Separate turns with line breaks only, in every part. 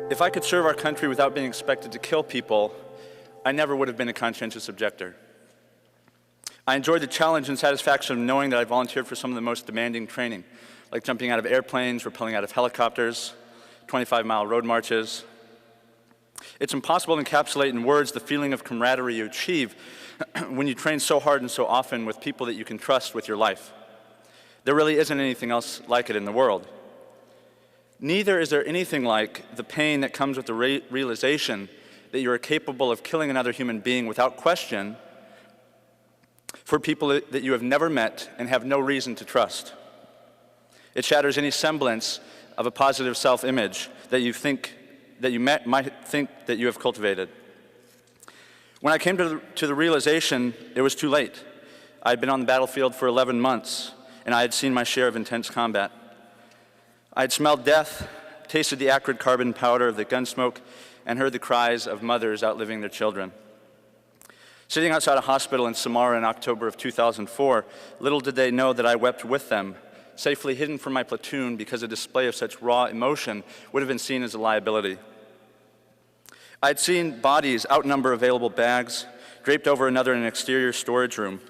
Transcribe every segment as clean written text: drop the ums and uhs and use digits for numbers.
If I could serve our country without being expected to kill people, I never would have been a conscientious objector. I enjoyed the challenge and satisfaction of knowing that I volunteered for some of the most demanding training, like jumping out of airplanes, rappelling out of helicopters, 25-mile road marches. It's impossible to encapsulate in words the feeling of camaraderie you achieve when you train so hard and so often with people that you can trust with your life. There really isn't anything else like it in the world. Neither is there anything like the pain that comes with the realization that you are capable of killing another human being without question for people that you have never met and have no reason to trust. It shatters any semblance of a positive self-image that you might think that you have cultivated. When I came to the realization, it was too late. I had been on the battlefield for 11 months, and I had seen my share of intense combat. I had smelled death, tasted the acrid carbon powder of the gun smoke, and heard the cries of mothers outliving their children. Sitting outside a hospital in Samara in October of 2004, little did they know that I wept with them, safely hidden from my platoon because a display of such raw emotion would have been seen as a liability. I had seen bodies outnumber available bags, draped over another in an exterior storage room.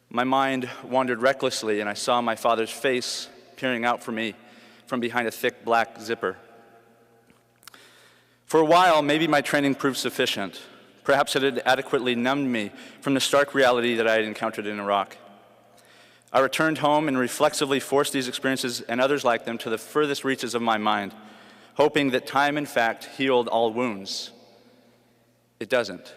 My mind wandered recklessly, and I saw my father's face peering out for me from behind a thick black zipper. For a while, maybe my training proved sufficient. Perhaps it had adequately numbed me from the stark reality that I had encountered in Iraq. I returned home and reflexively forced these experiences and others like them to the furthest reaches of my mind, hoping that time, in fact, healed all wounds. It doesn't.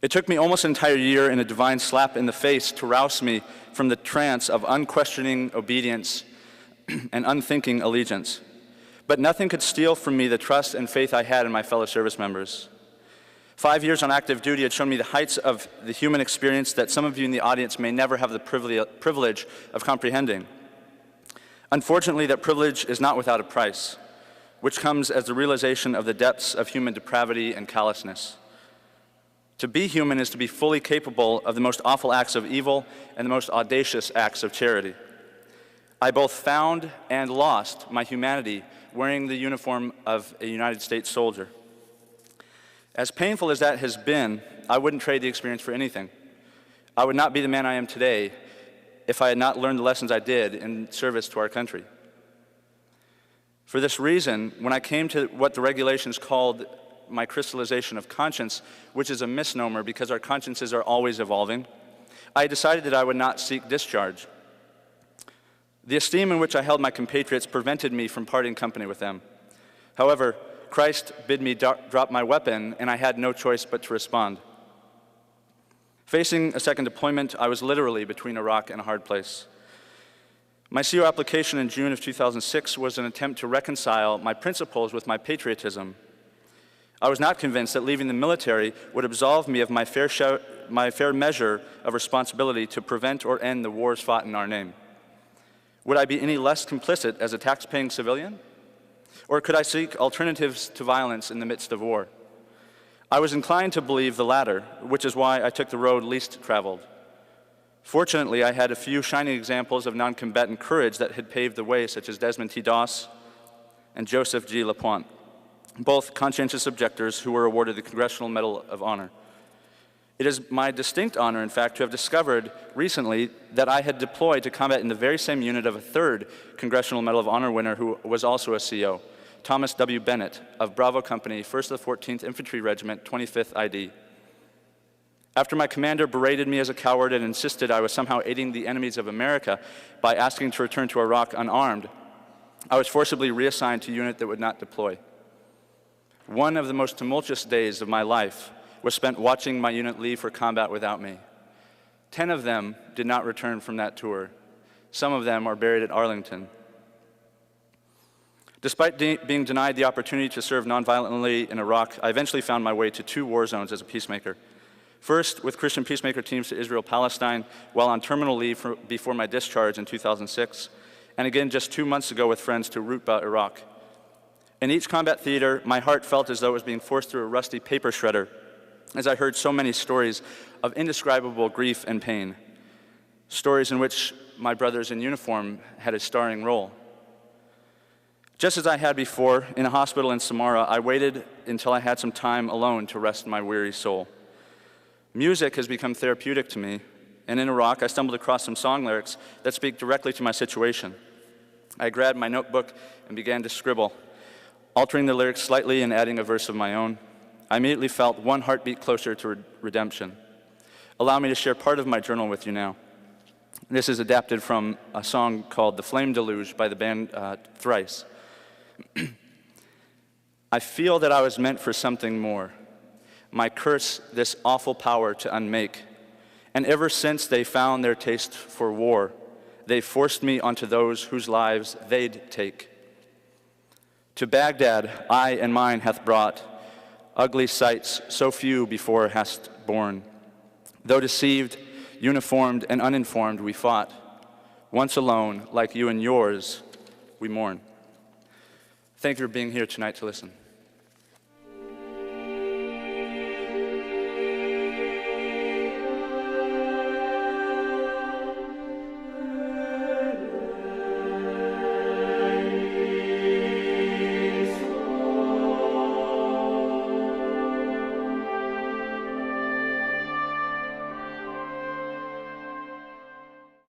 It took me almost an entire year and a divine slap in the face to rouse me from the trance of unquestioning obedience and unthinking allegiance. But nothing could steal from me the trust and faith I had in my fellow service members. 5 years on active duty had shown me the heights of the human experience that some of you in the audience may never have the privilege of comprehending. Unfortunately, that privilege is not without a price, which comes as the realization of the depths of human depravity and callousness. To be human is to be fully capable of the most awful acts of evil and the most audacious acts of charity. I both found and lost my humanity wearing the uniform of a United States soldier. As painful as that has been, I wouldn't trade the experience for anything. I would not be the man I am today if I had not learned the lessons I did in service to our country. For this reason, when I came to what the regulations called my crystallization of conscience, which is a misnomer because our consciences are always evolving, I decided that I would not seek discharge. The esteem in which I held my compatriots prevented me from parting company with them. However, Christ bid me drop my weapon, and I had no choice but to respond. Facing a second deployment, I was literally between a rock and a hard place. My CO application in June of 2006 was an attempt to reconcile my principles with my patriotism. I was not convinced that leaving the military would absolve me of my fair measure of responsibility to prevent or end the wars fought in our name. Would I be any less complicit as a tax-paying civilian? Or could I seek alternatives to violence in the midst of war? I was inclined to believe the latter, which is why I took the road least traveled. Fortunately, I had a few shining examples of non-combatant courage that had paved the way, such as Desmond T. Doss and Joseph G. LaPointe, both conscientious objectors who were awarded the Congressional Medal of Honor. It is my distinct honor, in fact, to have discovered recently that I had deployed to combat in the very same unit of a third Congressional Medal of Honor winner who was also a CO, Thomas W. Bennett of Bravo Company, 1st of the 14th Infantry Regiment, 25th ID. After my commander berated me as a coward and insisted I was somehow aiding the enemies of America by asking to return to Iraq unarmed, I was forcibly reassigned to a unit that would not deploy. One of the most tumultuous days of my life was spent watching my unit leave for combat without me. 10 of them did not return from that tour. Some of them are buried at Arlington. Despite being denied the opportunity to serve nonviolently in Iraq, I eventually found my way to 2 war zones as a peacemaker. First, with Christian peacemaker teams to Israel-Palestine while on terminal leave before my discharge in 2006, and again just 2 months ago with friends to Rutba, Iraq. In each combat theater, my heart felt as though it was being forced through a rusty paper shredder, as I heard so many stories of indescribable grief and pain, stories in which my brothers in uniform had a starring role. Just as I had before, in a hospital in Samara, I waited until I had some time alone to rest my weary soul. Music has become therapeutic to me, and in Iraq, I stumbled across some song lyrics that speak directly to my situation. I grabbed my notebook and began to scribble, altering the lyrics slightly and adding a verse of my own. I immediately felt one heartbeat closer to redemption. Allow me to share part of my journal with you now. This is adapted from a song called The Flame Deluge by the band Thrice. I feel that I was meant for something more. My curse, this awful power to unmake. And ever since they found their taste for war, they forced me onto those whose lives they'd take. To Baghdad, I and mine hath brought ugly sights so few before hast borne. Though deceived, uniformed, and uninformed, we fought. Once alone, like you and yours, we mourn. Thank you for being here tonight to listen.